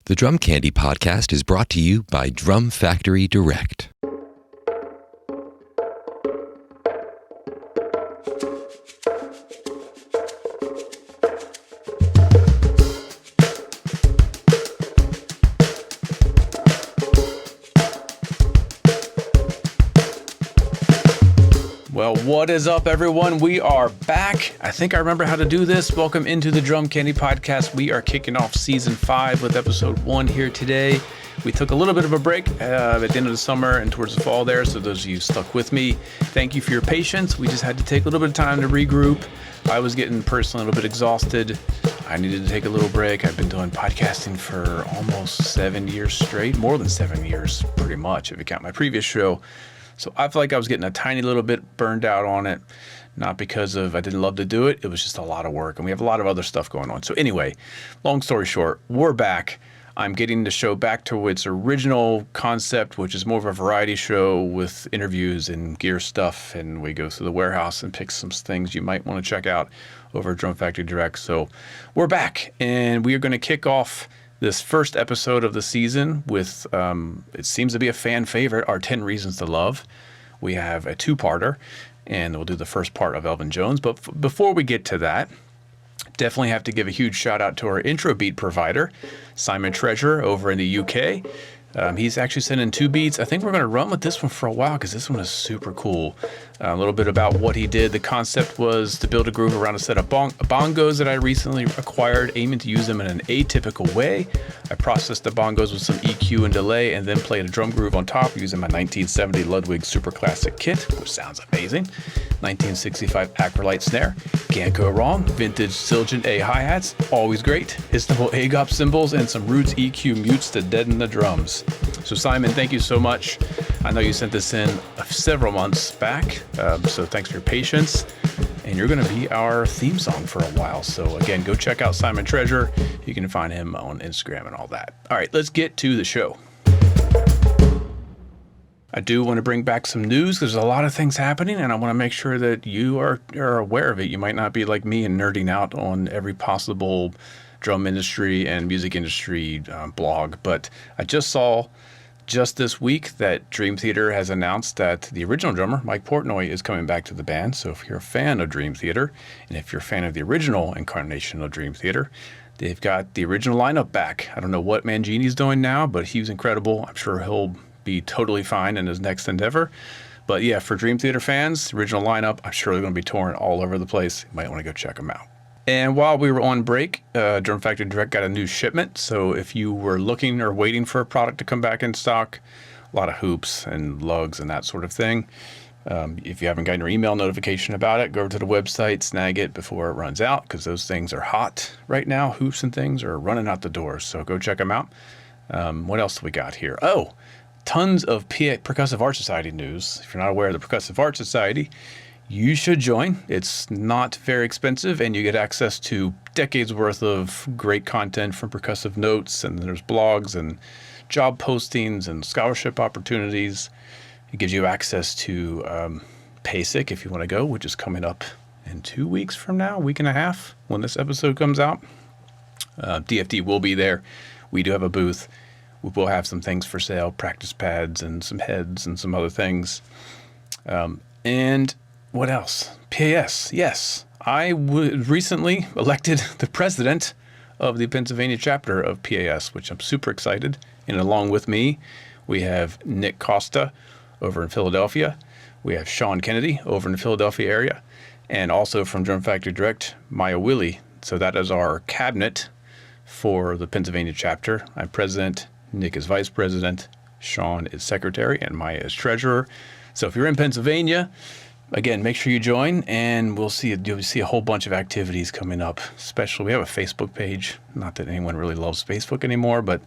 The Drum Candy Podcast is brought to you by Drum Factory Direct. Well, what is up, everyone? We are back. I think I remember how to do this. Welcome into the Drum Candy Podcast. We are kicking off Season 5 with Episode 1 here today. We took a little bit of a break at the end of the summer and towards the fall there, so those of you stuck with me, thank you for your patience. We just had to take a little bit of time to regroup. I was getting personally a little bit exhausted. I needed to take a little break. I've been doing podcasting for almost 7 years straight, more than 7 years, pretty much, if you count my previous show. So I feel like I was getting a tiny little bit burned out on it, not because of I didn't love to do it. It was just a lot of work, and we have a lot of other stuff going on. So anyway, long story short, we're back. I'm getting the show back to its original concept, which is more of a variety show with interviews and gear stuff, and we go through the warehouse and pick some things you might want to check out over at Drum Factory Direct. So we're back, and we are going to kick off this first episode of the season with, it seems to be a fan favorite, our 10 Reasons to Love. We have a two-parter, and we'll do the first part of Elvin Jones. But before we get to that, definitely have to give a huge shout out to our intro beat provider, Simon Treasure over in the UK. He's actually sent in 2 beats. I think we're going to run with this one for a while because this one is super cool. A little bit about what he did. The concept was to build a groove around a set of bongos that I recently acquired, aiming to use them in an atypical way. I processed the bongos with some EQ and delay and then played a drum groove on top using my 1970 Ludwig Super Classic kit, which sounds amazing. 1965 Acrolite snare, can't go wrong. Vintage Silgen A hi-hats, always great. Istanbul AGOP cymbals and some Roots EQ mutes to deaden the drums. So Simon, thank you so much. I know you sent this in several months back, so thanks for your patience. And you're going to be our theme song for a while. So again, go check out Simon Treasure. You can find him on Instagram and all that. All right, let's get to the show. I do want to bring back some news. There's a lot of things happening, and I want to make sure that you are aware of it. You might not be like me and nerding out on every possible drum industry and music industry blog, but I just saw this week that Dream Theater has announced that the original drummer, Mike Portnoy, is coming back to the band. So if you're a fan of Dream Theater, and if you're a fan of the original incarnation of Dream Theater, they've got the original lineup back. I don't know what Mangini's doing now, but he was incredible. I'm sure he'll be totally fine in his next endeavor. But yeah, for Dream Theater fans, the original lineup, I'm sure they're going to be touring all over the place. You might want to go check them out. And while we were on break, Drum Factory Direct got a new shipment. So if you were looking or waiting for a product to come back in stock, a lot of hoops and lugs and that sort of thing. If you haven't gotten your email notification about it, go over to the website, snag it before it runs out, because those things are hot right now. Hoops and things are running out the doors. So go check them out. What else do we got here? Oh, tons of Percussive Art Society news. If you're not aware of the Percussive Art Society, you should join. It's not very expensive, and you get access to decades worth of great content from percussive notes, and there's blogs and job postings and scholarship opportunities. It gives you access to PASIC if you want to go, which is coming up in 2 weeks from now, a week and a half when this episode comes out. DFD will be there. We do have a booth. We will have some things for sale, practice pads and some heads and some other things. And what else? PAS, yes. I was recently elected the president of the Pennsylvania chapter of PAS, which I'm super excited. And along with me, we have Nick Costa over in Philadelphia. We have Sean Kennedy over in the Philadelphia area. And also from Drum Factory Direct, Maya Willie. So that is our cabinet for the Pennsylvania chapter. I'm president, Nick is vice president, Sean is secretary, and Maya is treasurer. So if you're in Pennsylvania, again, make sure you join, and you'll see a whole bunch of activities coming up. Especially, we have a Facebook page. Not that anyone really loves Facebook anymore, but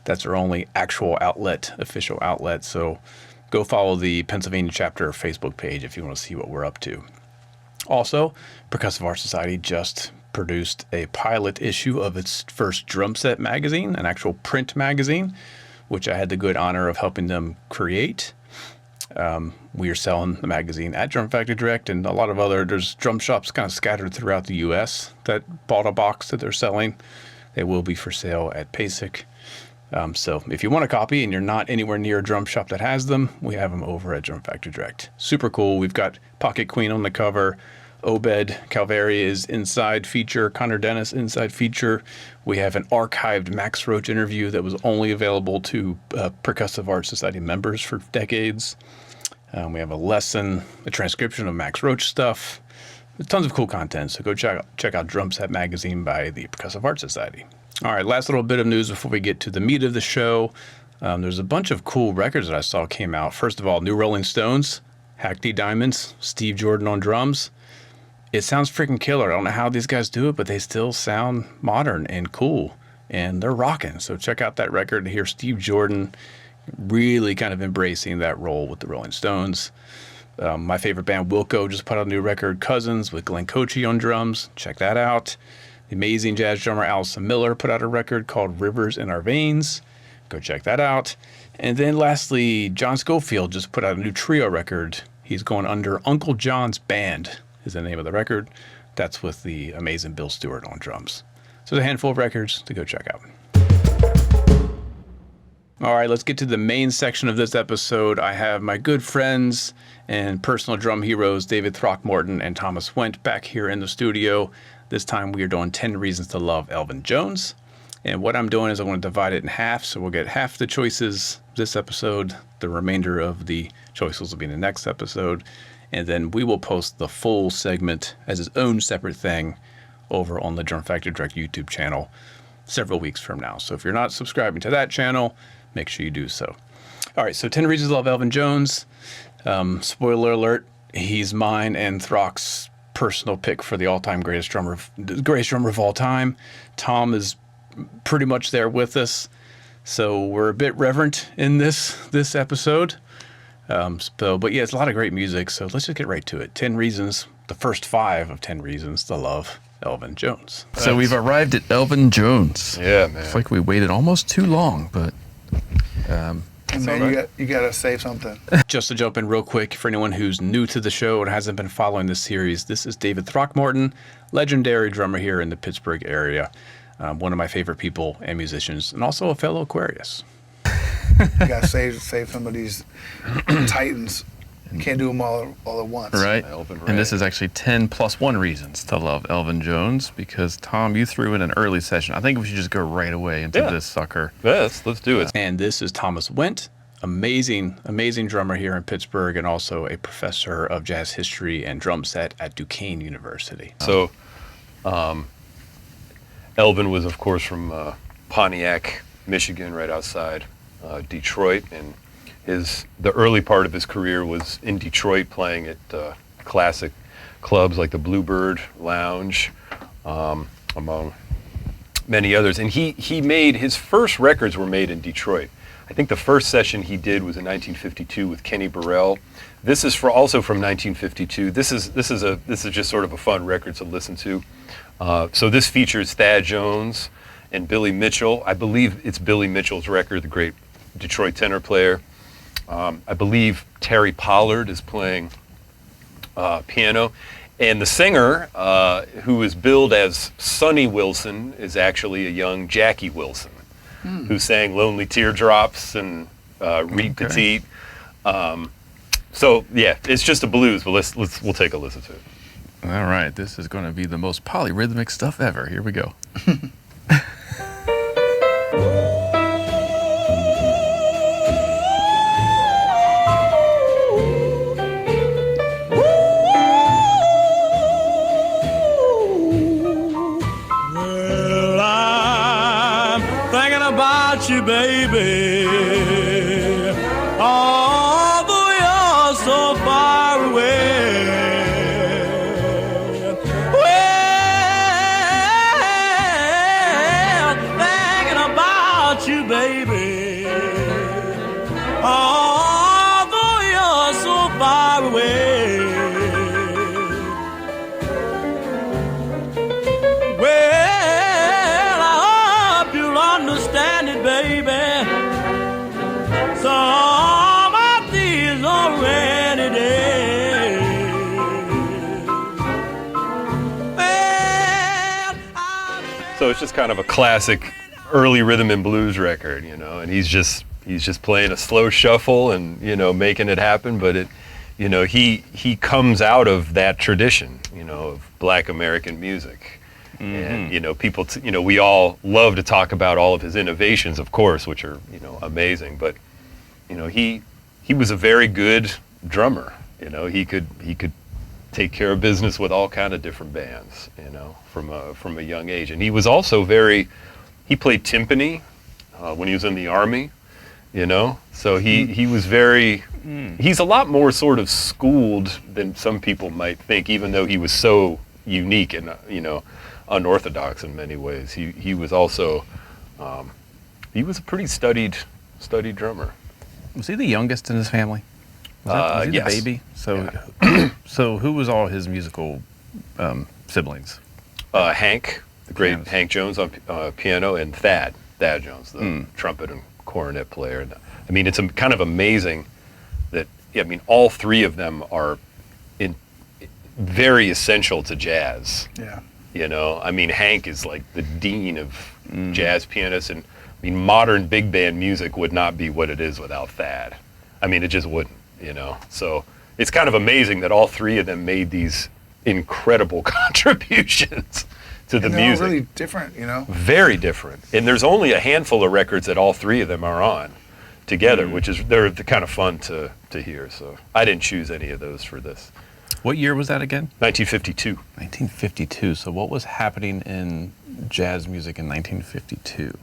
that's our only actual outlet, official outlet. So go follow the Pennsylvania chapter Facebook page if you want to see what we're up to. Also, Percussive Art Society just produced a pilot issue of its first drum set magazine, an actual print magazine, which I had the good honor of helping them create. We are selling the magazine at Drum Factory Direct, and a lot of there's drum shops kind of scattered throughout the U.S. that bought a box that they're selling. They will be for sale at PASIC. So if you want a copy and you're not anywhere near a drum shop that has them, we have them over at Drum Factory Direct. Super cool. We've got Pocket Queen on the cover. Obed Calvary is inside feature. Connor Dennis inside feature. We have an archived Max Roach interview that was only available to Percussive Art Society members for decades. We have a lesson, a transcription of Max Roach stuff. Tons of cool content. So go check out Drum Set Magazine by the Percussive Art Society. All right, last little bit of news before we get to the meat of the show. There's a bunch of cool records that I saw came out. First of all, New Rolling Stones, Hackney Diamonds, Steve Jordan on drums. It sounds freaking killer. I don't know how these guys do it, but they still sound modern and cool, and they're rocking. So check out that record to hear Steve Jordan really kind of embracing that role with the Rolling Stones. My favorite band, Wilco, just put out a new record, Cousins, with Glenn Cochi on drums. Check that out. The amazing jazz drummer Allison Miller put out a record called Rivers in Our Veins. Go check that out. And then lastly, John Scofield just put out a new trio record. He's going under Uncle John's Band is the name of the record. That's with the amazing Bill Stewart on drums. So there's a handful of records to go check out. All right, let's get to the main section of this episode. I have my good friends and personal drum heroes, David Throckmorton and Thomas Wendt, back here in the studio. This time we are doing 10 Reasons to Love Elvin Jones. And what I'm doing is I'm going to divide it in half. So we'll get half the choices this episode. The remainder of the choices will be in the next episode. And then we will post the full segment as its own separate thing over on the Drum Factory Direct YouTube channel several weeks from now. So if you're not subscribing to that channel, make sure you do so. All right, so 10 Reasons to Love Elvin Jones. Spoiler alert, he's mine and Throck's personal pick for the all-time greatest drummer of all time. Tom is pretty much there with us, so we're a bit reverent in this episode. But yeah, it's a lot of great music, so let's just get right to it. 10 Reasons, the first 5 of 10 Reasons to Love Elvin Jones. So we've arrived at Elvin Jones. Yeah, man. It's like we waited almost too long, but... Man, you gotta say something. Just to jump in real quick, for anyone who's new to the show and hasn't been following this series, this is David Throckmorton, legendary drummer here in the Pittsburgh area. One of my favorite people and musicians, and also a fellow Aquarius. You gotta save some of these titans. You can't do them all at once. Right. And this is actually 10 plus 1 reasons to love Elvin Jones, because Tom, you threw in an early session. I think we should just go right away into this sucker. Yes, let's do it. And this is Thomas Wendt, amazing drummer here in Pittsburgh, and also a professor of jazz history and drum set at Duquesne University. So, Elvin was, of course, from Pontiac, Michigan, right outside Detroit, and the early part of his career was in Detroit, playing at classic clubs like the Bluebird Lounge, among many others. And he made his first records were made in Detroit. I think the first session he did was in 1952 with Kenny Burrell. This is also from 1952. This is just sort of a fun record to listen to. So this features Thad Jones and Billy Mitchell. I believe it's Billy Mitchell's record, the great Detroit tenor player. I believe Terry Pollard is playing piano. And the singer, who is billed as Sonny Wilson, is actually a young Jackie Wilson, who sang Lonely Teardrops and Reed Petite. So, yeah, it's just a blues, but we'll take a listen to it. All right, this is going to be the most polyrhythmic stuff ever. Here we go. You, baby, although you're so far away. Well, thinking about you, baby, although you're so far away. Well, I hope you'll understand it, baby. Some of these are rainy days. So it's just kind of a classic early rhythm and blues record, and he's just playing a slow shuffle and making it happen. But he comes out of that tradition, of Black American music. Mm-hmm. And people, we all love to talk about all of his innovations, of course, which are amazing. But he was a very good drummer. He could take care of business with all kind of different bands, from a young age. And he was also he played timpani when he was in the Army, so he was he's a lot more sort of schooled than some people might think, even though he was so unique and unorthodox in many ways. He was also he was a pretty studied drummer. Was he the youngest in his family? Was he yes. the baby? So, so who was all his musical siblings? Hank, the great Pianist. Hank Jones on piano, and Thad Jones, the trumpet and cornet player. And, I mean, it's kind of amazing that all three of them are very essential to jazz. Yeah. Hank is like the dean of jazz pianists, and modern big band music would not be what it is without Thad. It just wouldn't. So it's kind of amazing that all three of them made these incredible contributions to the they're music. all really different, Very different. And there's only a handful of records that all three of them are on together, which is they're kind of fun to hear. So I didn't choose any of those for this. What year was that again? 1952. 1952. So what was happening in jazz music in 1952?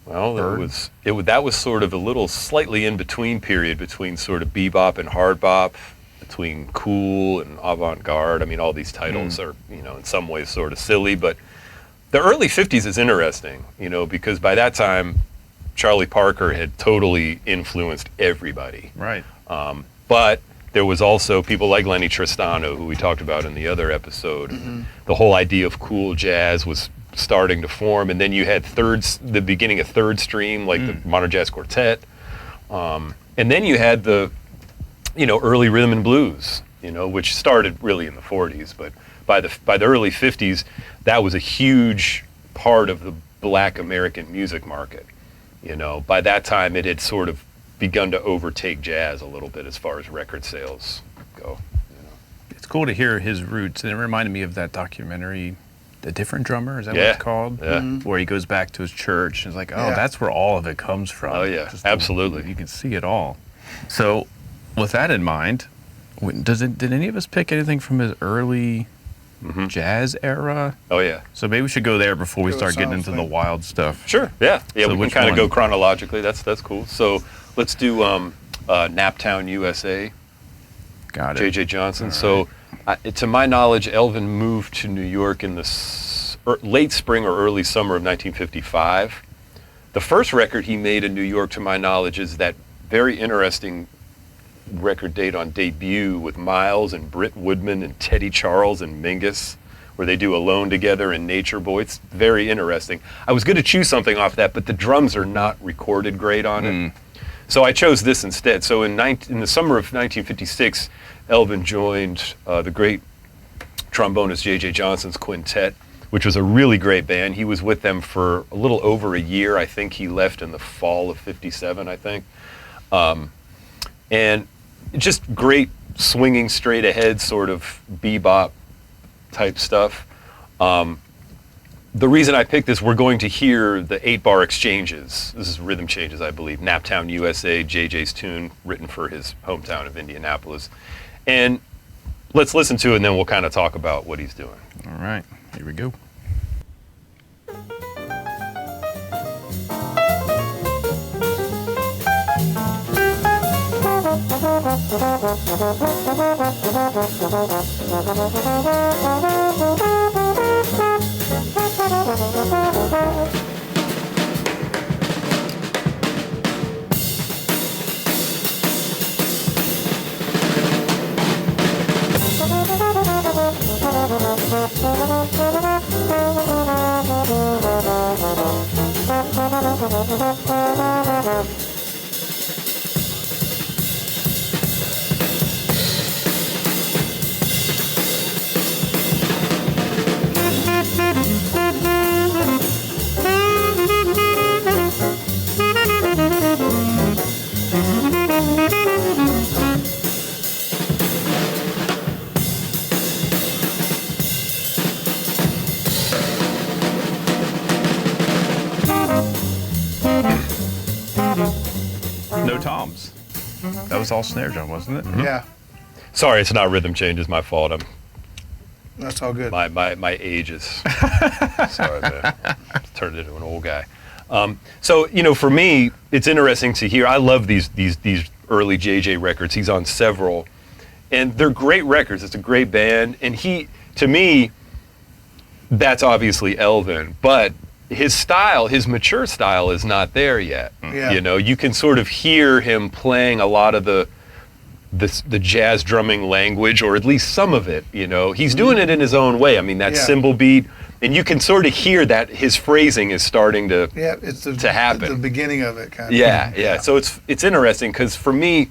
Well, that was sort of a little slightly in between period between sort of bebop and hard bop, between cool and avant-garde. All these titles are, in some ways sort of silly, but the early 50s is interesting, because by that time, Charlie Parker had totally influenced everybody. Right. But there was also people like Lenny Tristano, who we talked about in the other episode. Mm-hmm. The whole idea of cool jazz was starting to form, and then you had the beginning of third stream, like the Modern Jazz Quartet, and then you had the early rhythm and blues, which started really in the 40s, but by the early 50s, that was a huge part of the Black American music market. By that time, it had sort of begun to overtake jazz a little bit as far as record sales go. It's cool to hear his roots, and it reminded me of that documentary, The Different Drummer, is that what it's called? Yeah. Where he goes back to his church and is like, that's where all of it comes from. Oh, yeah, Just absolutely. You can see it all. So, with that in mind, did any of us pick anything from his early jazz era? Oh, yeah. So maybe we should go there before we start getting into the wild stuff. Sure, yeah. Yeah, So we can which kind of one? go chronologically. That's cool. So let's do Naptown, USA, Got it. J.J. Johnson. All So to my knowledge, Elvin moved to New York in the late spring or early summer of 1955. The first record he made in New York, to my knowledge, is that very interesting record date on Debut with Miles and Britt Woodman and Teddy Charles and Mingus, where they do Alone Together and Nature Boy. It's very interesting. I was going to choose something off that, but the drums are not recorded great on it. So I chose this instead. So in the summer of 1956, Elvin joined the great trombonist J.J. Johnson's quintet, which was a really great band. He was with them for a little over a year. I think he left in the fall of 57, I think. And just great swinging straight ahead sort of bebop type stuff. The reason I picked this, we're going to hear the 8-bar exchanges. This is rhythm changes, I believe. Naptown, USA, JJ's tune, written for his hometown of Indianapolis. And let's listen to it, and then we'll kind of talk about what he's doing. All right, here we go. no toms. That was all snare drum, wasn't it? Yeah, Sorry, it's not rhythm changes. My fault. that's all good. My age is. Sorry, man. Turned into an old guy. So for me, it's interesting to hear. I love these early JJ records. He's on several, and they're great records. It's a great band, and to me, that's obviously Elvin, but his style, his mature style, is not there yet. Yeah. You can sort of hear him playing a lot of the jazz drumming language, or at least some of it. He's doing it in his own way. I mean, that cymbal beat, and you can sort of hear that his phrasing is starting to It's to happen. the beginning of it, kind of. Yeah. So it's interesting because for me,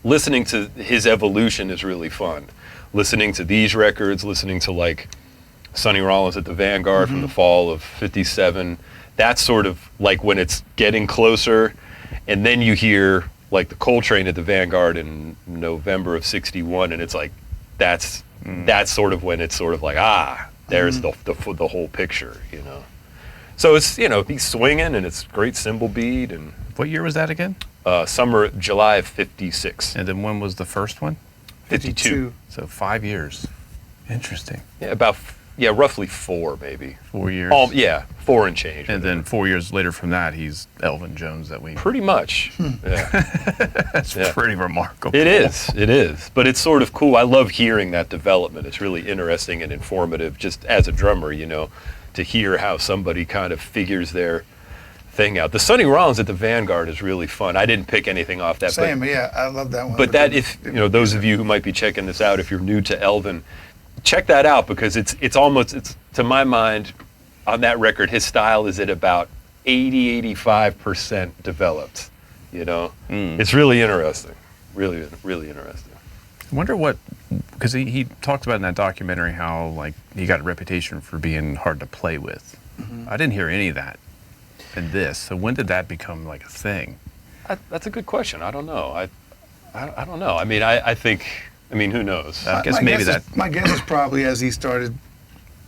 listening to his evolution is really fun. Listening to these records, listening to like Sonny Rollins at the Vanguard from the fall of '57. That's sort of like when it's getting closer, and then you hear like the Coltrane at the Vanguard in November of '61, and it's like that's sort of when it's sort of like there's the whole picture, So it's he's swinging, and it's great cymbal beat. And What year was that again? July of '56. And then when was the first one? 52. So 5 years. Interesting. Yeah, roughly 4 maybe. 4 years. 4 and change. And then 4 years later from that, he's Elvin Jones that we... Pretty much. Yeah. That's pretty remarkable. It is. But it's sort of cool. I love hearing that development. It's really interesting and informative, just as a drummer, to hear how somebody kind of figures their thing out. The Sonny Rollins at the Vanguard is really fun. I didn't pick anything off that. Same, I love that one. But that, if those of you who might be checking this out, if you're new to Elvin, check that out, because it's almost to my mind, on that record, his style is at about 85% developed. It's really interesting, really interesting. I wonder because he talked about in that documentary how like he got a reputation for being hard to play with. I didn't hear any of that in this. So when did that become like a thing? That's a good question. I don't know. I don't know. I mean, I think. I mean, who knows? I guess maybe that. My guess is probably as he started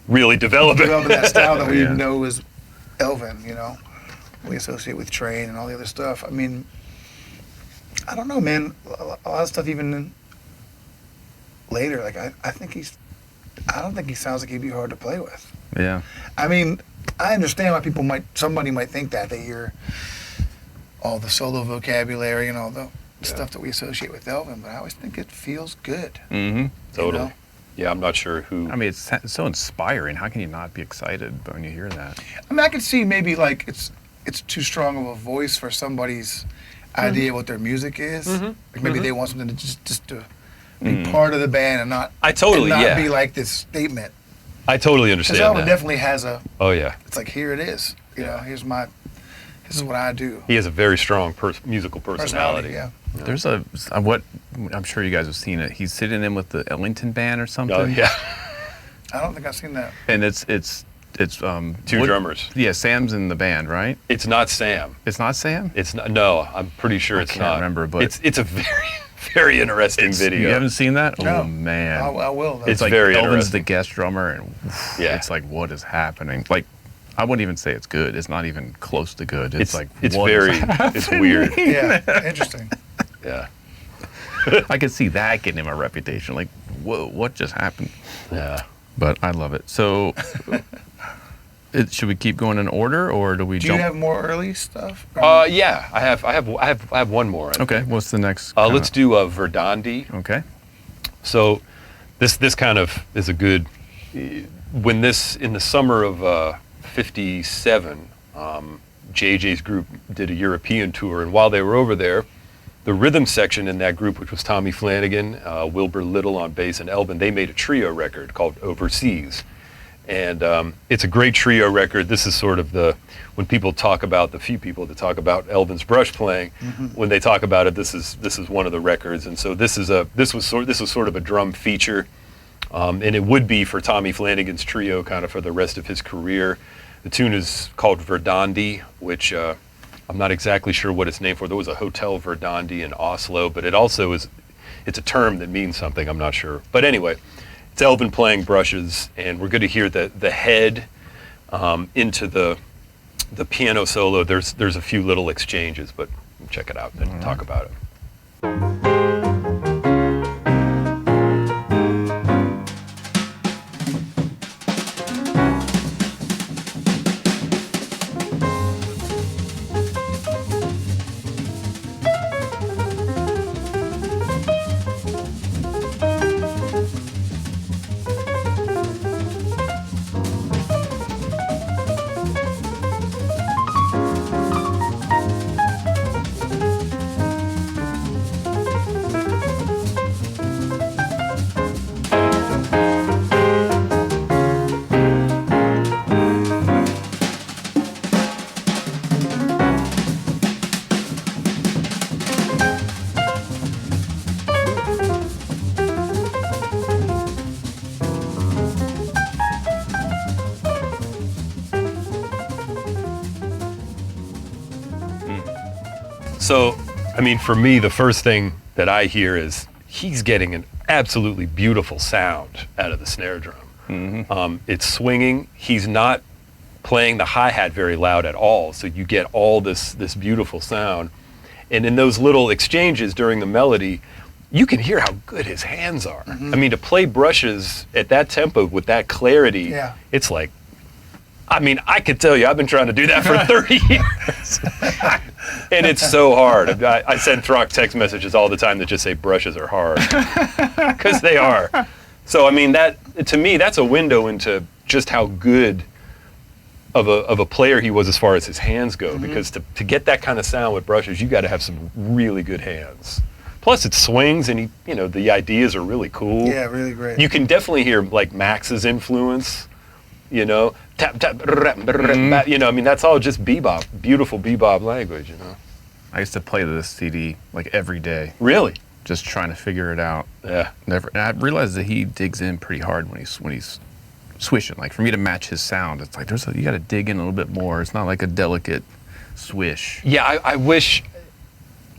really developing that style that we know is Elvin. We associate with Train and all the other stuff. I mean, I don't know, man. A lot of stuff even later. Like I don't think he sounds like he'd be hard to play with. Yeah. I mean, I understand why somebody might think that they hear all the solo vocabulary and all the stuff that we associate with Elvin, but I always think it feels good. Mm-hmm. Totally. Yeah, I'm not sure who. I mean, it's so inspiring. How can you not be excited when you hear that? I mean, I could see maybe like it's too strong of a voice for somebody's idea what their music is. Like maybe they want something to just to be part of the band and not. I totally and not be like this statement. I totally understand Because Elvin that. definitely has a. Oh yeah. It's like here it is. This is what I do. He has a very strong musical personality. Yeah. There's what I'm sure you guys have seen it. He's sitting in with the Ellington band or something. Oh yeah. I don't think I've seen that. And it's Two drummers. Yeah, Sam's in the band, right? It's not Sam. It's not Sam? It's not. No, I'm pretty sure it's not. I can't remember, but it's a very very interesting video. You haven't seen that? No. Oh man, I will. Though. It's like very Elvin's interesting. the guest drummer, and it's like what is happening? Like I wouldn't even say it's good. It's not even close to good. It's like it's what very is it's weird. Yeah, interesting. Yeah. I could see that getting him a reputation. Like, whoa, what just happened? Yeah. But I love it. So, should we keep going in order, or do we Do jump? you have more early stuff? Yeah, I have one more. I Okay, think. what's the next? Let's do Verdandi. Okay. So, this kind of is a good. When this in the summer of '57, JJ's group did a European tour, and while they were over there, the rhythm section in that group, which was Tommy Flanagan, Wilbur Little on bass, and Elvin, they made a trio record called Overseas. And it's a great trio record. This is sort of when people talk about, the few people that talk about Elvin's brush playing, when they talk about it, this is one of the records. And so this was sort of a drum feature, and it would be for Tommy Flanagan's trio kind of for the rest of his career. The tune is called Verdandi, which I'm not exactly sure what it's named for. There was a Hotel Verdandi in Oslo, but it also it's a term that means something. I'm not sure. But anyway, it's Elvin playing brushes, and we're going to hear the head into the the piano solo, there's a few little exchanges, but check it out and talk about it. So, I mean, for me, the first thing that I hear is he's getting an absolutely beautiful sound out of the snare drum. It's swinging. He's not playing the hi-hat very loud at all, so you get all this beautiful sound. And in those little exchanges during the melody, you can hear how good his hands are. I mean, to play brushes at that tempo with that clarity, it's like, I mean, I could tell you, I've been trying to do that for 30 years. And it's so hard. I send Throck text messages all the time that just say brushes are hard. Because they are. So, I mean, that to me, that's a window into just how good of a player he was as far as his hands go. Because to get that kind of sound with brushes, you got to have some really good hands. Plus, it swings, and the ideas are really cool. Yeah, really great. You can definitely hear like Max's influence. Tap, tap, I mean, that's all just bebop, beautiful bebop language, I used to play this CD like every day, Really? just trying to figure it out. Yeah. And I realized that he digs in pretty hard when he's swishing. Like, for me to match his sound, it's like you got to dig in a little bit more. It's not like a delicate swish. Yeah, I wish,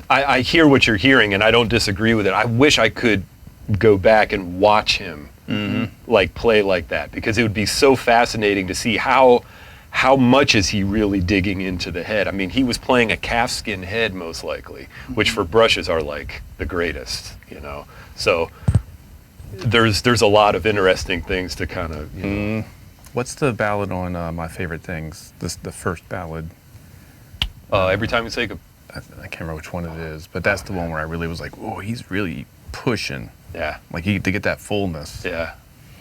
I hear what you're hearing, and I don't disagree with it. I wish I could go back and watch him like play like that, because it would be so fascinating to see how much is he really digging into the head. I mean, he was playing a calfskin head most likely, which for brushes are like the greatest, So there's a lot of interesting things to kind of, What's the ballad on My Favorite Things? The first ballad. Every time you say I can't remember which one it is, but that's the one where I really was like, oh, he's really pushing. yeah. Like, to get that fullness. Yeah,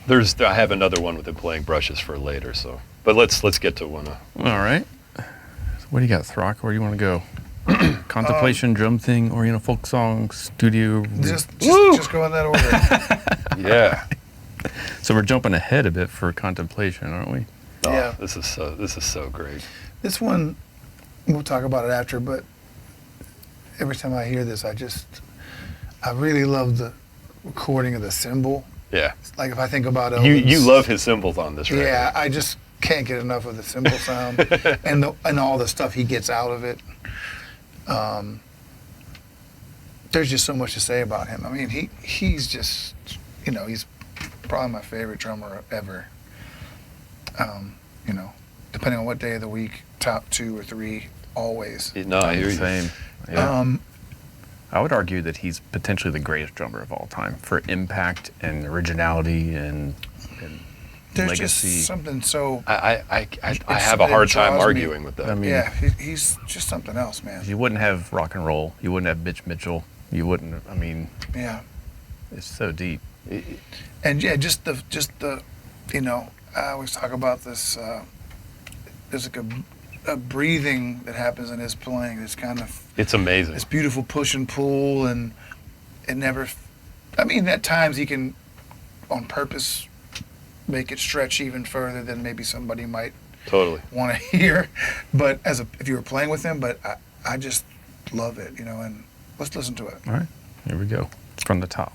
I have another one with him playing brushes for later. So, but let's get to one. All right. So what do you got, Throck? Where do you want to go? Contemplation, drum thing, Oriental folk song, studio. Just go in that order. Yeah. So we're jumping ahead a bit for contemplation, aren't we? Oh, Yeah. This is so great. This one, we'll talk about it after, but every time I hear this, I really love the recording of the cymbal. Yeah. Like, if I think about You love his cymbals on this record. Yeah, I just can't get enough of the cymbal sound and all the stuff he gets out of it. There's just so much to say about him. I mean, he's just, he's probably my favorite drummer ever. Depending on what day of the week, top 2 or 3, always. No, I hear you. Same. Yeah. I would argue that he's potentially the greatest drummer of all time for impact and originality and There's legacy. just something so. I have a hard time arguing with that. I mean, Yeah, he's just something else, man. you wouldn't have rock and roll. You wouldn't have Mitch Mitchell. You wouldn't. I mean, Yeah, it's so deep. and yeah, just the, I always talk about this. There's like a breathing that happens in his playing. It's kind of It's amazing. this beautiful push and pull, and it never. I mean, at times he can, on purpose, make it stretch even further than maybe somebody might Totally. want to hear. But if you were playing with him, but I just love it, And let's listen to it. All right, here we go. From the top.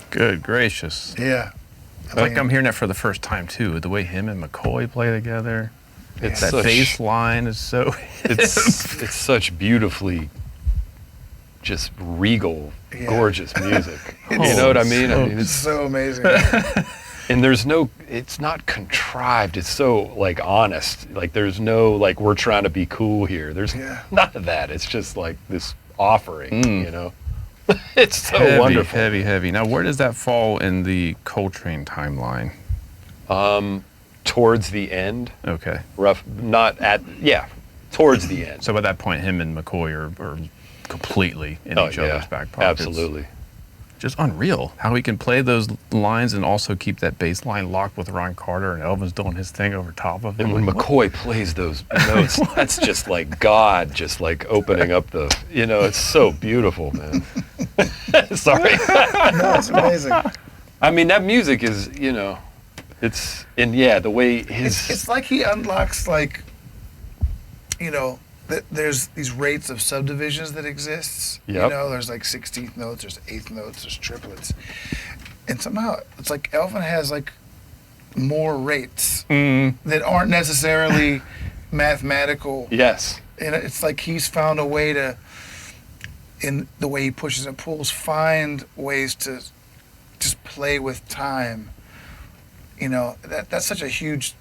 Good gracious. Yeah. I feel like I'm hearing that for the first time too. The way him and McCoy play together. It's That such, bass line is so. it's such beautifully just regal, Yeah. gorgeous music. You Oh, know what I mean? so- I mean, It's so amazing. and it's not contrived. It's so like honest. Like there's no like we're trying to be cool here. There's Yeah. none of that. It's just like this offering, you know? It's so heavy, wonderful. heavy. Now, where does that fall in the Coltrane timeline? Towards the end, Okay. towards the end. So by that point, him and McCoy are completely in each other's back pockets. Absolutely. Just unreal how he can play those lines and also keep that bass line locked with Ron Carter, and Elvin's doing his thing over top of it. And when Like, what? McCoy plays those notes, that's just like God, just like opening up the, it's so beautiful, man. Sorry. No, it's amazing. I mean, that music is, it's, and yeah, the way It's like he unlocks, like, there's these rates of subdivisions that exists. Yep. There's like 16th notes, there's 8th notes, there's triplets. And somehow it's like Elvin has like more rates that aren't necessarily mathematical. yes. And it's like he's found a way to, in the way he pushes and pulls, find ways to just play with time. That's such a huge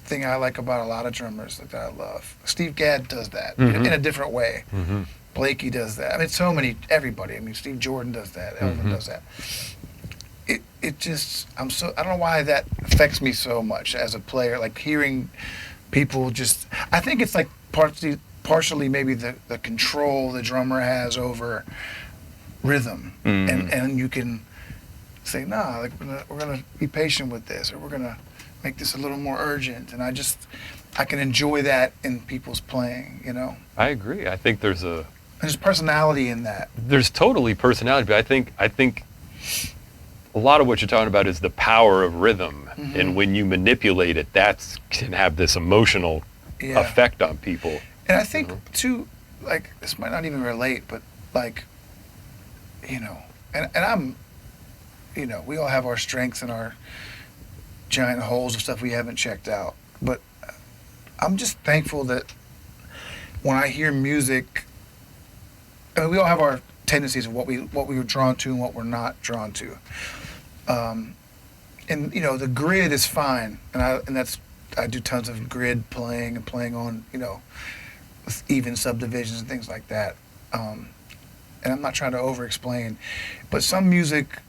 thing I like about a lot of drummers that I love. Steve Gadd does that in a different way. Mm-hmm. Blakey does that. I mean, everybody. I mean, Steve Jordan does that. Elvin does that. It just, I don't know why that affects me so much as a player. Like hearing people just, I think it's like partially maybe the control the drummer has over rhythm, and you can say, nah, like we're gonna be patient with this, or we're gonna make this a little more urgent, and I can enjoy that in people's playing, I agree. I think there's personality in that. there's totally personality, but I think a lot of what you're talking about is the power of rhythm, and when you manipulate it, that can have this emotional effect on people. And I think too, like, this might not even relate, but like, and I'm, we all have our strengths and our giant holes of stuff we haven't checked out. But I'm just thankful that when I hear music, I mean, we all have our tendencies of what we were drawn to and what we're not drawn to. And the grid is fine, and I do tons of grid playing and playing on with even subdivisions and things like that. And I'm not trying to over-explain, but some music,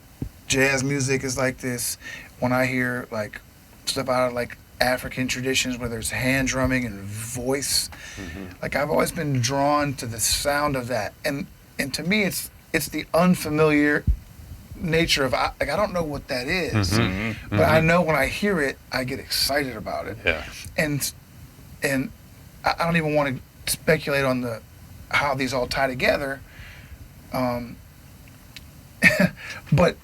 jazz music, is like this. When I hear like stuff out of like African traditions where there's hand drumming and voice, like I've always been drawn to the sound of that. And to me, it's the unfamiliar nature of I don't know what that is, but I know when I hear it, I get excited about it. Yeah. And I don't even want to speculate on how these all tie together. But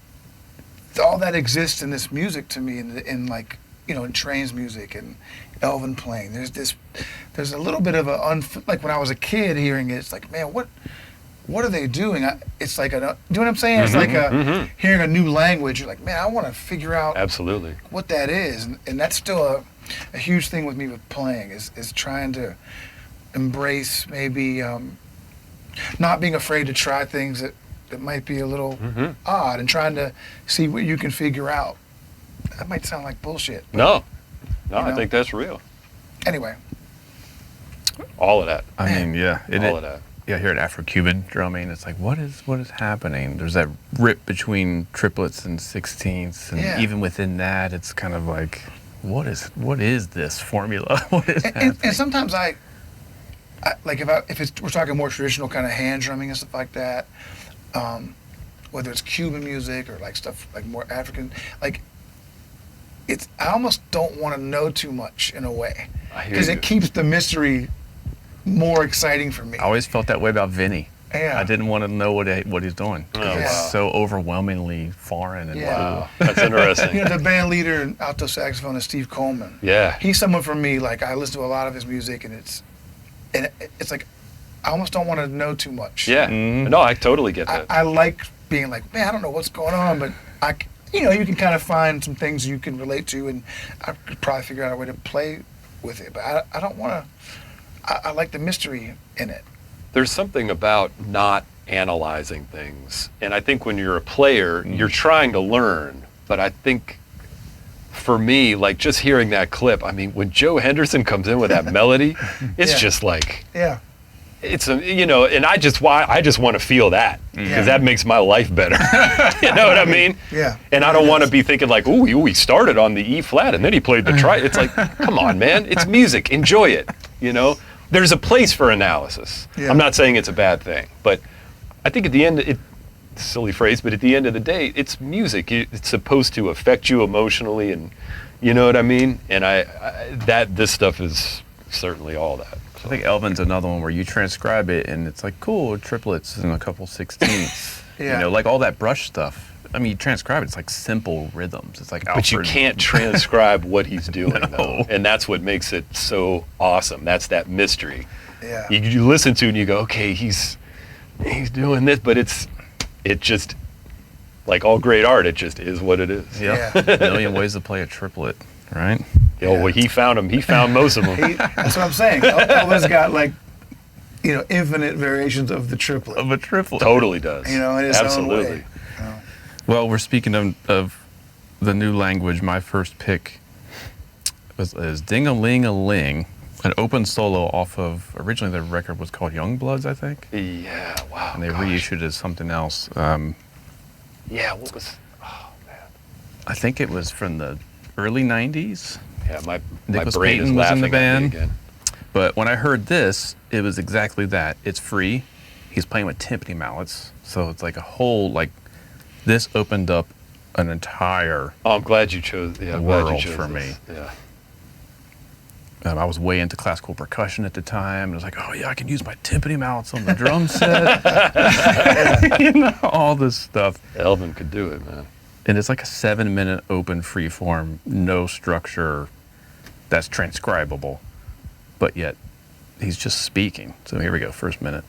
all that exists in this music to me, in like in Train's music and Elvin playing. There's a little bit of like when I was a kid hearing it, it's like, man, what are they doing? It's like do you know what I'm saying? It's like hearing a new language. You're like, man, I want to figure out Absolutely. what that is, and that's still a huge thing with me with playing is trying to embrace maybe not being afraid to try things that might be a little odd, and trying to see what you can figure out. That might sound like bullshit. No, I think that's real. Anyway. All of that. I mean, yeah. All of that. Yeah, I hear it Afro-Cuban drumming. It's like, what is happening? There's that rip between triplets and sixteenths, and even within that, it's kind of like, what is this formula? What is happening? And sometimes I like if we're talking more traditional kind of hand drumming and stuff like that, whether it's Cuban music or like stuff like more African, like I almost don't want to know too much in a way, because it keeps the mystery more exciting for me. I always felt that way about Vinny. Yeah. I didn't want to know what he's doing. It's so overwhelmingly foreign and Wow, that's interesting. The band leader and alto saxophone is Steve Coleman. Yeah. He's someone for me, like I listen to a lot of his music, and it's like I almost don't want to know too much. Yeah. No, I totally get that. I like being like, man, I don't know what's going on, but you can kind of find some things you can relate to, and I could probably figure out a way to play with it. But I don't want to. I like the mystery in it. There's something about not analyzing things, and I think when you're a player, you're trying to learn. But I think, for me, like just hearing that clip, I mean, when Joe Henderson comes in with that melody, it's just like, it's and I just want to feel that because that makes my life better. You know what I mean? Yeah. And I don't want to be thinking like, ooh, he started on the E flat and then he played the tri. It's like, come on, man, it's music, enjoy it. There's a place for analysis. Yeah. I'm not saying it's a bad thing, but I think at the end, silly phrase, but at the end of the day, it's music. It's supposed to affect you emotionally, and you know what I mean? And this stuff is certainly all that. So. I think Elvin's another one where you transcribe it and it's like, cool, triplets and a couple 16ths. Like all that brush stuff. I mean, you transcribe it, it's like simple rhythms. It's like Alfred. But you can't transcribe what he's doing, though. And that's what makes it so awesome. That's that mystery. Yeah. You listen to it and you go, okay, he's doing this, but it just, like all great art, it just is what it is. Yeah. A million ways to play a triplet, right? Well, he found them. He found most of them. That's what I'm saying. Elvin's got like, infinite variations of the triplet. Of a triplet. Totally does. In his Absolutely. own way. Well, we're speaking of the new language. My first pick is Ding-a-Ling-a-Ling, an open solo off of, originally the record was called Youngbloods, I think. Yeah, wow. And they reissued it as something else. What was, oh man. I think it was from the early 90s. Yeah, my Nicholas brain Payton is was laughing in the at me band. again. But when I heard this, it was exactly that. It's free. He's playing with timpani mallets. So it's like a whole, this opened up an entire I'm glad you chose. Yeah, I'm glad world you chose for this. me. Yeah. I was way into classical percussion at the time, and I was like, oh yeah, I can use my timpani mallets on the drum set. All this stuff. Elvin could do it, man. And it's like a 7-minute open freeform, no structure that's transcribable, but yet he's just speaking. So here we go, first minute.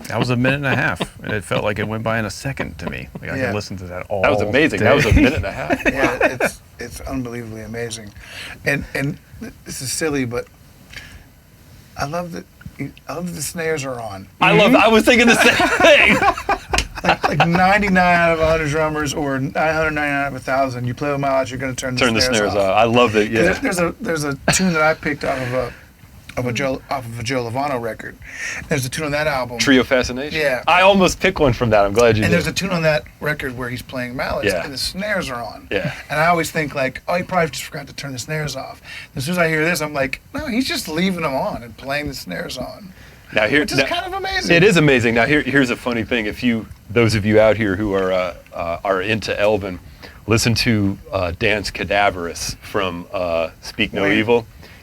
That was a minute and a half, and it felt like it went by in a second to me. Like I could listen to that all That was amazing. day. That was a minute and a half. Yeah, it's unbelievably amazing, and this is silly, but I love that the snares are on. I was thinking the same thing. Like 99 out of 100 drummers, or 999 out of 1,000, you play with my you're going to turn the snares off. I love it. Yeah. There's a tune that I picked off of a Joe Lovano record. There's a tune on that album. Trio Fascination. Yeah. I almost picked one from that. I'm glad you did. And there's a tune on that record where he's playing mallets Yeah. and the snares are on. Yeah. And I always think like, oh, he probably just forgot to turn the snares off. As soon as I hear this, I'm like, no, he's just leaving them on and playing the snares on. Now Which is kind of amazing. It is amazing. Now here's a funny thing. If those of you out here who are into Elvin, listen to Dance Cadaverous from Speak No Wayne. Evil.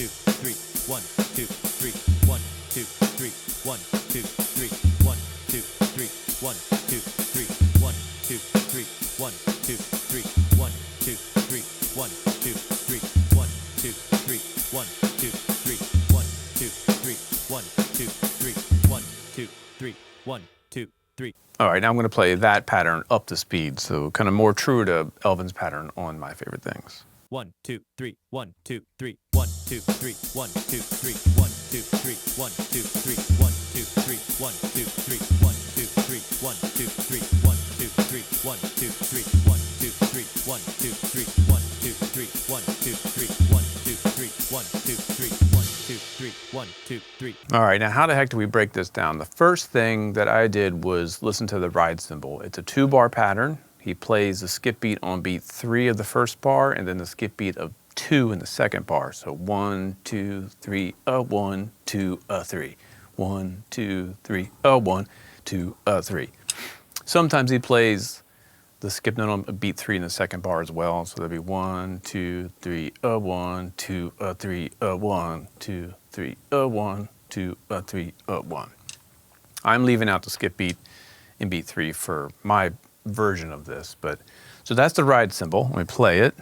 2, 3, 1, 2, 3, 1, 2, 3, 1, 2, 3, 1, 2, 3, 1, 2, 3, 1, 2, 3, 1, 2, 3, 1, 2, 3, 1, 2, 3, 1, 2, 3, 1, 2, 3, 1, 2, 3, 1, 2, 3, 1, 2, 3, 1, 2, 3. All right, now I'm going to play that pattern up to speed, so kind of more true to Elvin's pattern on My Favorite Things. 1, 2, 3, 1, 2, 3, 1, 2, 3, 1, 2, 3, 1, 2, 3, 1, 2, 3, 1, 2, 3, 1, 2, 3, 1, 2, 3, 1, 2, 3, 1, 2, 3, 1, 2, 3, 1, 2, 3, 1, 2, 3, 1, 2, 3, 1, 2, 3, 1, 2, 3, 1, 2, 3, 1, 2, 3, 1, 2, 3. All right, now how the heck do we break this down? The first thing that I did was listen to the ride cymbal. It's a 2-bar pattern. He plays the skip beat on beat 3 of the first bar and then the skip beat of 2 in the second bar. So 1, 2, 3, 1, 2, 3. 1, 2, 3, 1, 2, 3. Sometimes he plays the skip note on beat 3 in the second bar as well. So that'd be 1, 2, 3, 1, 2, 3, 1, 2, 3, 1, 2, 3, 1. I'm leaving out the skip beat in beat 3 for my version of this, but so that's the ride cymbal. Let me play it.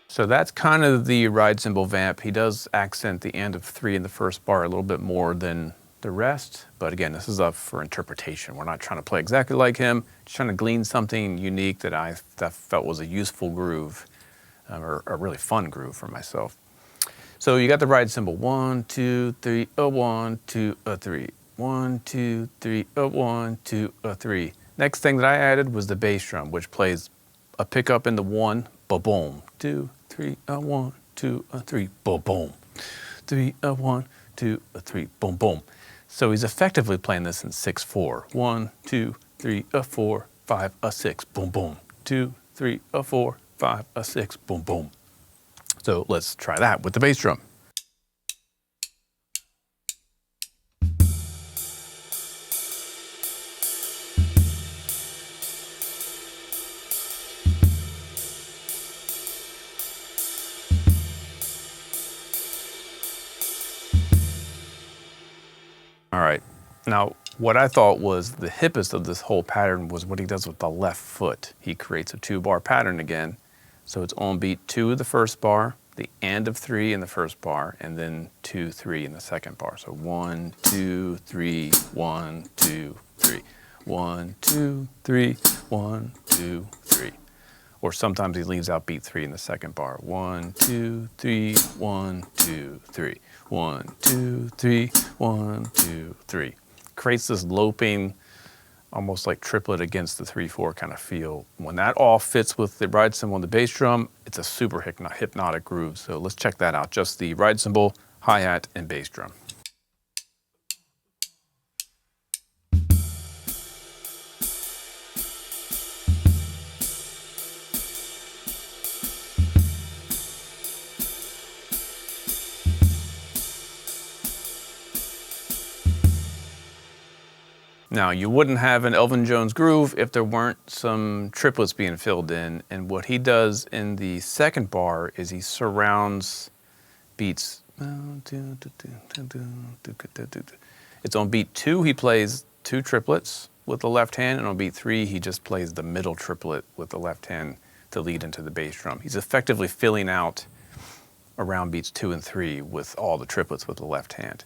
So that's kind of the ride cymbal vamp. He does accent the end of 3 in the first bar a little bit more than the rest, but again, this is up for interpretation. We're not trying to play exactly like him, just trying to glean something unique that I felt was a useful groove, or a really fun groove for myself. So you got the ride cymbal, 1, 2, 3, 1, 2, 3, 1, 2, 3, 1, 2, 3. Next thing that I added was the bass drum, which plays a pickup in the 1, ba-boom, 2, 3, 1, 2, 3, ba-boom, 3, 1, 2, 3, boom, boom. So he's effectively playing this in 6/4. 1, 2, 3, 4, 5, 6, boom, boom. 2, 3, 4, 5, 6, boom, boom. So let's try that with the bass drum. All right, now what I thought was the hippest of this whole pattern was what he does with the left foot. He creates a 2-bar pattern again. So it's on beat 2 of the first bar, the end of 3 in the first bar, and then 2, 3 in the second bar. So 1, 2, 3, 1, 2, 3. 1, 2, 3, 1, 2, 3. Or sometimes he leaves out beat 3 in the second bar. 1, 2, 3, 1, 2, 3. 1, 2, 3, 1, 2, 3. Creates this loping, almost like triplet against the 3/4 kind of feel. When that all fits with the ride cymbal and the bass drum, it's a super hypnotic groove. So let's check that out. Just the ride cymbal, hi-hat, and bass drum. Now, you wouldn't have an Elvin Jones groove if there weren't some triplets being filled in, and what he does in the second bar is he surrounds beats. It's on beat 2, he plays 2 triplets with the left hand, and on beat 3, he just plays the middle triplet with the left hand to lead into the bass drum. He's effectively filling out around beats 2 and 3 with all the triplets with the left hand.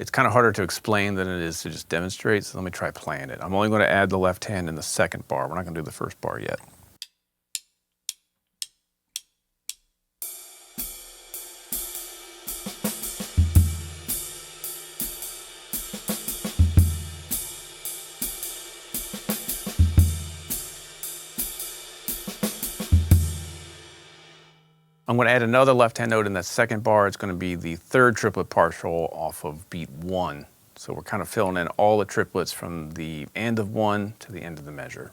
It's kind of harder to explain than it is to just demonstrate, so let me try playing it. I'm only going to add the left hand in the second bar. We're not going to do the first bar yet. I'm going to add another left-hand note in that second bar. It's going to be the third triplet partial off of beat 1. So we're kind of filling in all the triplets from the end of 1 to the end of the measure.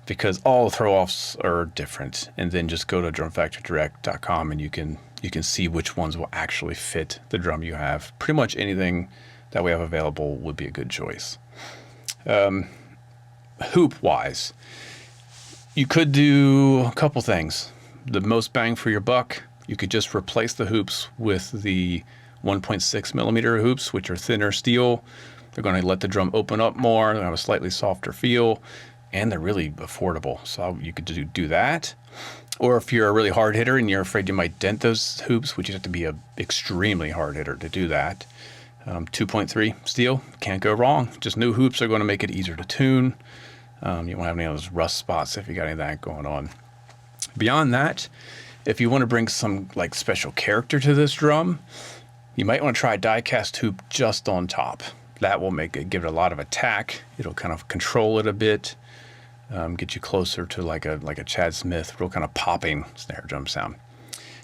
because all throw-offs are different. And then just go to drumfactorydirect.com and you can see which ones will actually fit the drum you have. Pretty much anything that we have available would be a good choice. Hoop-wise, you could do a couple things. The most bang for your buck, you could just replace the hoops with the 1.6 millimeter hoops, which are thinner steel. They're going to let the drum open up more, they have a slightly softer feel, and they're really affordable. So you could do that. Or if you're a really hard hitter and you're afraid you might dent those hoops, which you have to be an extremely hard hitter to do that, 2.3 steel, can't go wrong. Just new hoops are going to make it easier to tune. You won't have any of those rust spots if you got any of that going on. Beyond that, if you want to bring some like special character to this drum, you might want to try a die-cast hoop just on top. That will give it a lot of attack. It'll kind of control it a bit, get you closer to like a Chad Smith, real kind of popping snare drum sound.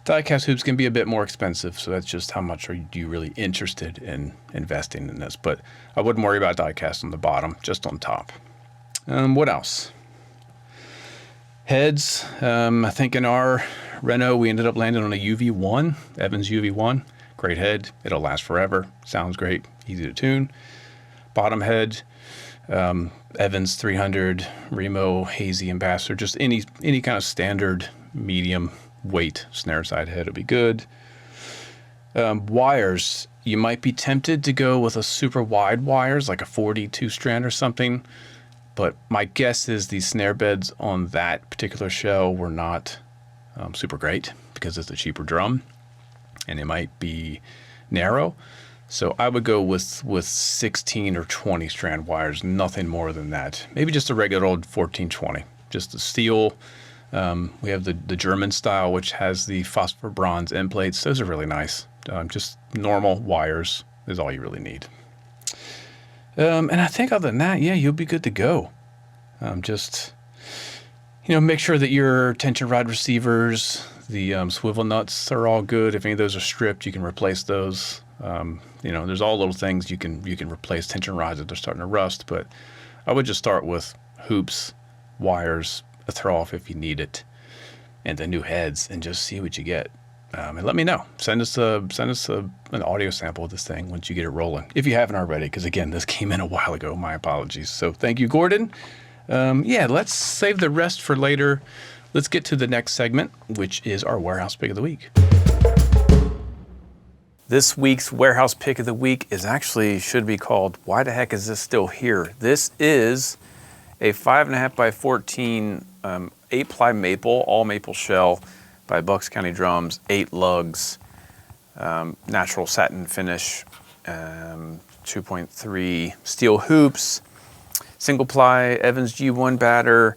Die-cast hoops can be a bit more expensive, so that's just how much are you really interested in investing in this. But I wouldn't worry about die-cast on the bottom, just on top. What else? Heads. I think in our Reno, we ended up landing on a UV1, Evans UV1. Great head. It'll last forever. Sounds great. Easy to tune. Bottom head, Evans 300, Remo, Hazy Ambassador. Just any kind of standard medium weight snare side head will be good. Wires. You might be tempted to go with a super wide wires, like a 42 strand or something. But my guess is the snare beds on that particular shell were not super great because it's a cheaper drum and it might be narrow. So I would go with 16 or 20 strand wires, nothing more than that. Maybe just a regular old 1420, just the steel. We have the German style, which has the phosphor bronze end plates. Those are really nice. Just normal wires is all you really need. And I think other than that, yeah, you'll be good to go. Just, make sure that your tension rod receivers, the swivel nuts are all good. If any of those are stripped, you can replace those. There's all little things you can replace tension rods if they're starting to rust. But I would just start with hoops, wires, a throw-off if you need it, and the new heads, and just see what you get. And let me know. Send us an audio sample of this thing once you get it rolling, if you haven't already, because again, this came in a while ago. My apologies. So thank you, Gordon. Let's save the rest for later. Let's get to the next segment, which is our Warehouse Pick of the Week. This week's Warehouse Pick of the Week should be called, Why the Heck Is This Still Here? This is a 5.5 by 14 8-ply maple, all maple shell, by Bucks County Drums, 8 lugs, natural satin finish, 2.3 steel hoops, single ply Evans G1 batter,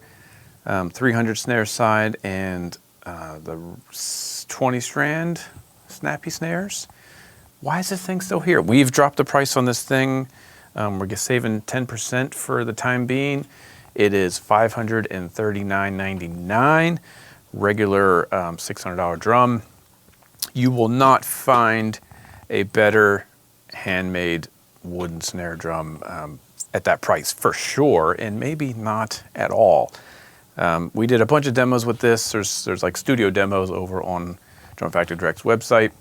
300 snare side, and the 20 strand snappy snares. Why is this thing still here? We've dropped the price on this thing. We're saving 10% for the time being. It is $539.99. Regular $600 drum. You will not find a better handmade wooden snare drum at that price for sure, and maybe not at all. We did a bunch of demos with this. There's like studio demos over on Drum Factory Direct's website.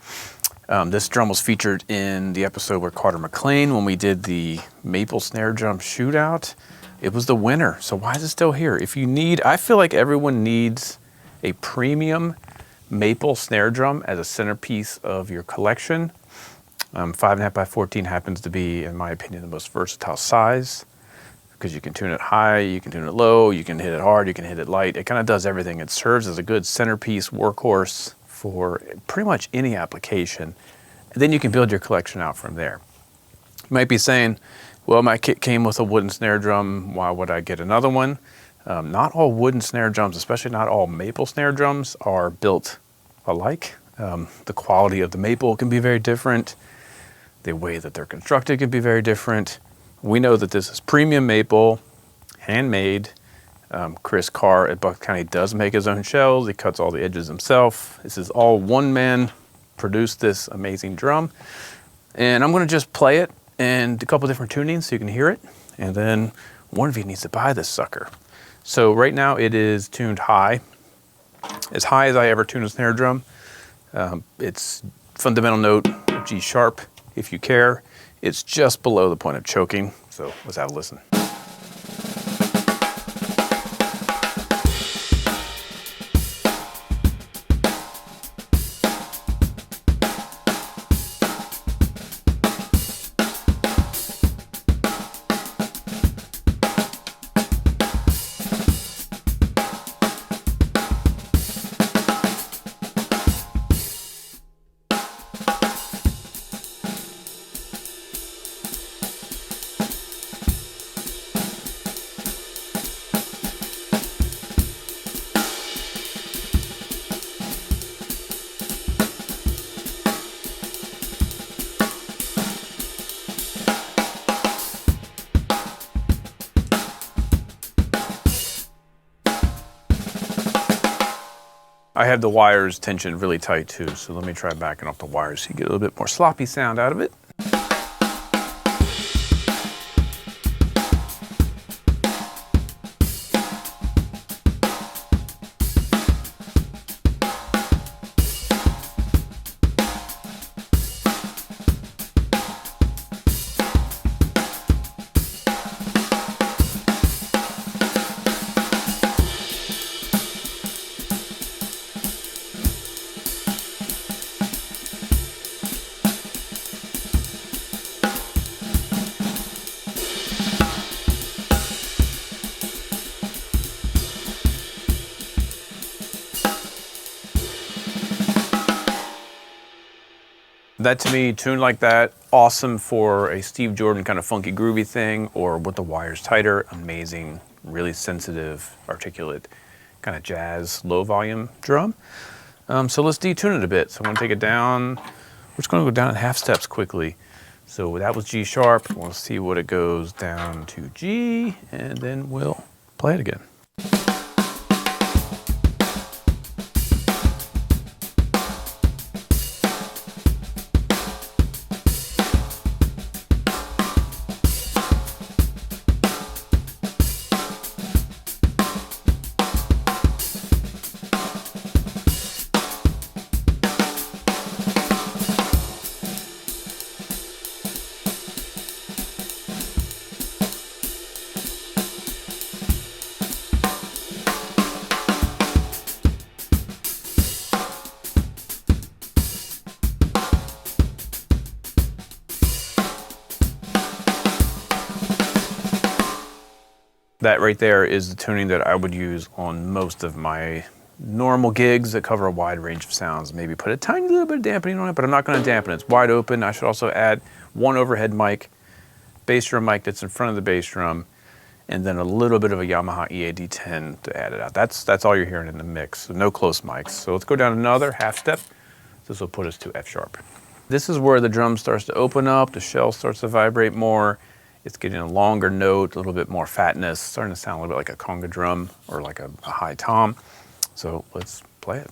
This drum was featured in the episode where Carter McLean, when we did the maple snare drum shootout, it was the winner. So why is it still here? I feel like everyone needs a premium maple snare drum as a centerpiece of your collection. 5.5 by 14 happens to be, in my opinion, the most versatile size because you can tune it high, you can tune it low, you can hit it hard, you can hit it light. It kind of does everything. It serves as a good centerpiece workhorse for pretty much any application. And then you can build your collection out from there. You might be saying, well, my kit came with a wooden snare drum. Why would I get another one? Not all wooden snare drums, especially not all maple snare drums, are built alike. The quality of the maple can be very different. The way that they're constructed can be very different. We know that this is premium maple, handmade. Chris Carr at Bucks County does make his own shells. He cuts all the edges himself. This is all one man produced this amazing drum. And I'm going to just play it and a couple different tunings so you can hear it. And then one of you needs to buy this sucker. So right now it is tuned high as I ever tune a snare drum. It's fundamental note of G sharp. If you care, it's just below the point of choking. So let's have a listen. I have the wires tensioned really tight too, so let me try backing off the wires so you get a little bit more sloppy sound out of it. That to me, tuned like that, awesome for a Steve Jordan kind of funky groovy thing, or with the wires tighter, amazing, really sensitive, articulate, kind of jazz, low volume drum. So let's detune it a bit. So I'm gonna take it down. We're just gonna go down in half steps quickly. So that was G sharp. We'll see what it goes down to G, and then we'll play it again. That right there is the tuning that I would use on most of my normal gigs that cover a wide range of sounds. Maybe put a tiny little bit of dampening on it, but I'm not going to dampen it. It's wide open. I should also add one overhead mic, bass drum mic that's in front of the bass drum, and then a little bit of a Yamaha EAD10 to add it out. That's all you're hearing in the mix, so no close mics. So let's go down another half step. This will put us to F sharp. This is where the drum starts to open up, the shell starts to vibrate more. It's getting a longer note, a little bit more fatness, starting to sound a little bit like a conga drum or like a high tom. So let's play it.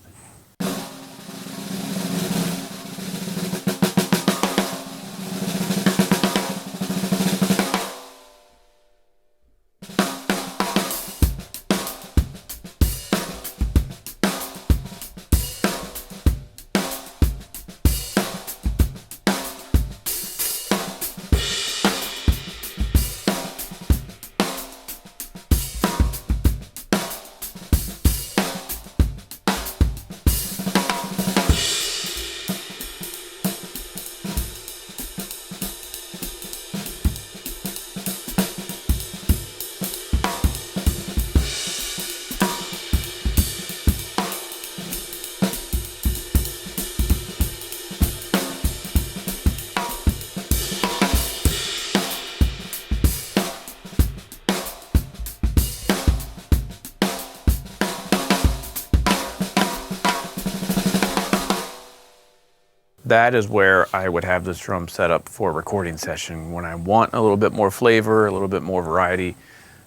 That is where I would have this drum set up for a recording session when I want a little bit more flavor, a little bit more variety.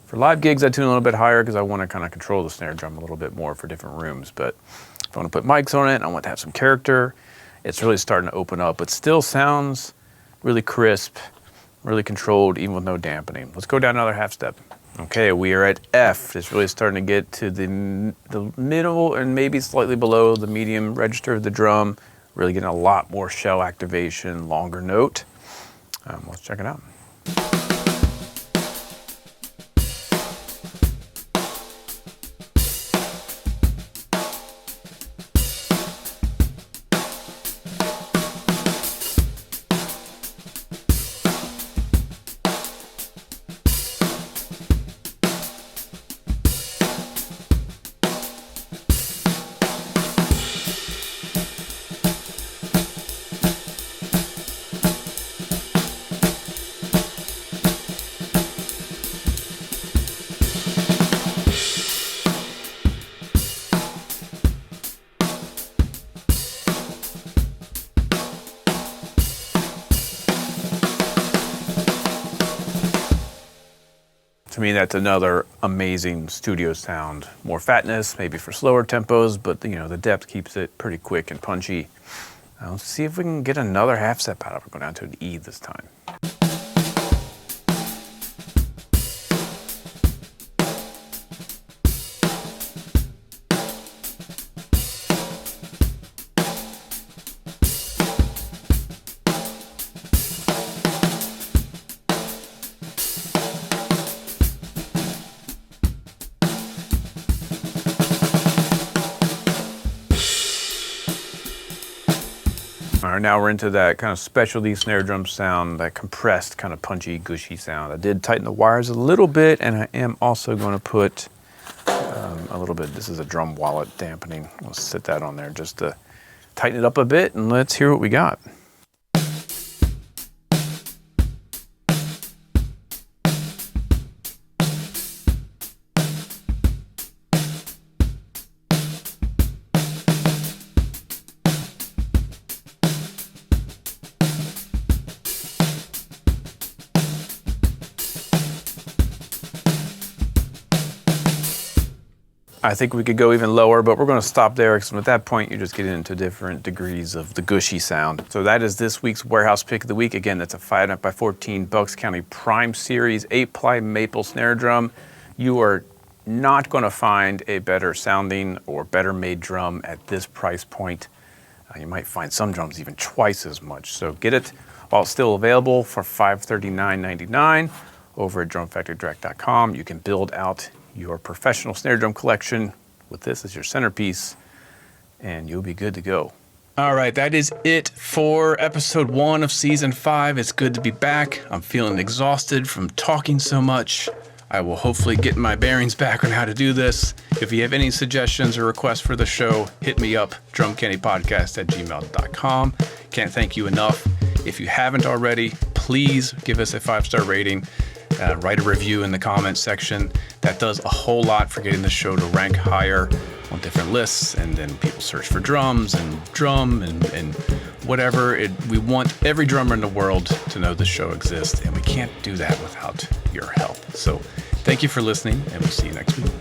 For live gigs, I tune a little bit higher because I want to kind of control the snare drum a little bit more for different rooms. But if I want to put mics on it, and I want to have some character, it's really starting to open up. It still sounds really crisp, really controlled, even with no dampening. Let's go down another half step. Okay, we are at F. It's really starting to get to the middle and maybe slightly below the medium register of the drum. Really getting a lot more shell activation, longer note. Let's check it out. To me, that's another amazing studio sound. More fatness, maybe for slower tempos, but the depth keeps it pretty quick and punchy. Let's see if we can get another half step out of it. We're going down to an E this time. All right, now we're into that kind of specialty snare drum sound, that compressed, kind of punchy, gushy sound. I did tighten the wires a little bit, and I am also going to put a little bit, this is a drum wallet dampening. We'll set that on there just to tighten it up a bit, and let's hear what we got. I think we could go even lower, but we're going to stop there because at that point you're just getting into different degrees of the gushy sound. So that is this week's Warehouse Pick of the Week. Again, that's a 5.5x14 Bucks County Prime Series 8-ply maple snare drum. You are not going to find a better sounding or better made drum at this price point. You might find some drums even twice as much. So get it while it's still available for $539.99 over at drumfactorydirect.com. You can build out your professional snare drum collection with this as your centerpiece, and you'll be good to go. All right, that is it for episode 1 of season 5. It's good to be back. I'm feeling exhausted from talking so much. I will hopefully get my bearings back on how to do this. If you have any suggestions or requests for the show, hit me up, drumcandypodcast@gmail.com. Can't thank you enough. If you haven't already, please give us a 5-star rating. Write a review in the comments section. That does a whole lot for getting the show to rank higher on different lists, and then people search for drums and drum and whatever. We want every drummer in the world to know the show exists, and we can't do that without your help. So thank you for listening, and we'll see you next week.